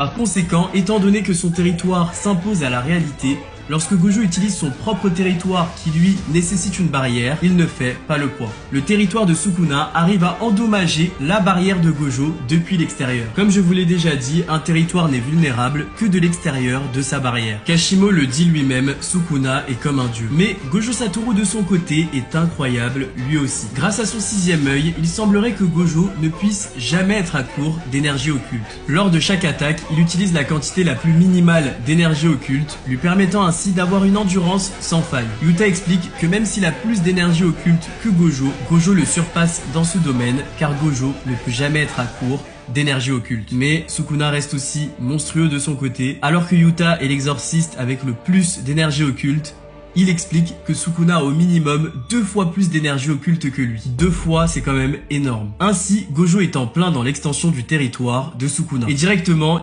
Par conséquent, étant donné que son territoire s'impose à la réalité, lorsque Gojo utilise son propre territoire qui lui nécessite une barrière, il ne fait pas le poids. Le territoire de Sukuna arrive à endommager la barrière de Gojo depuis l'extérieur. Comme je vous l'ai déjà dit, un territoire n'est vulnérable que de l'extérieur de sa barrière. Kashimo le dit lui-même, Sukuna est comme un dieu. Mais Gojo Satoru de son côté est incroyable lui aussi. Grâce à son sixième œil, il semblerait que Gojo ne puisse jamais être à court d'énergie occulte. Lors de chaque attaque, il utilise la quantité la plus minimale d'énergie occulte, lui permettant ainsi d'avoir une endurance sans faille. Yuta explique que même s'il a plus d'énergie occulte que Gojo, Gojo le surpasse dans ce domaine car Gojo ne peut jamais être à court d'énergie occulte. Mais Sukuna reste aussi monstrueux de son côté, alors que Yuta est l'exorciste avec le plus d'énergie occulte. Il explique que Sukuna a au minimum 2 fois plus d'énergie occulte que lui. 2 fois, c'est quand même énorme. Ainsi, Gojo est en plein dans l'extension du territoire de Sukuna. Et directement,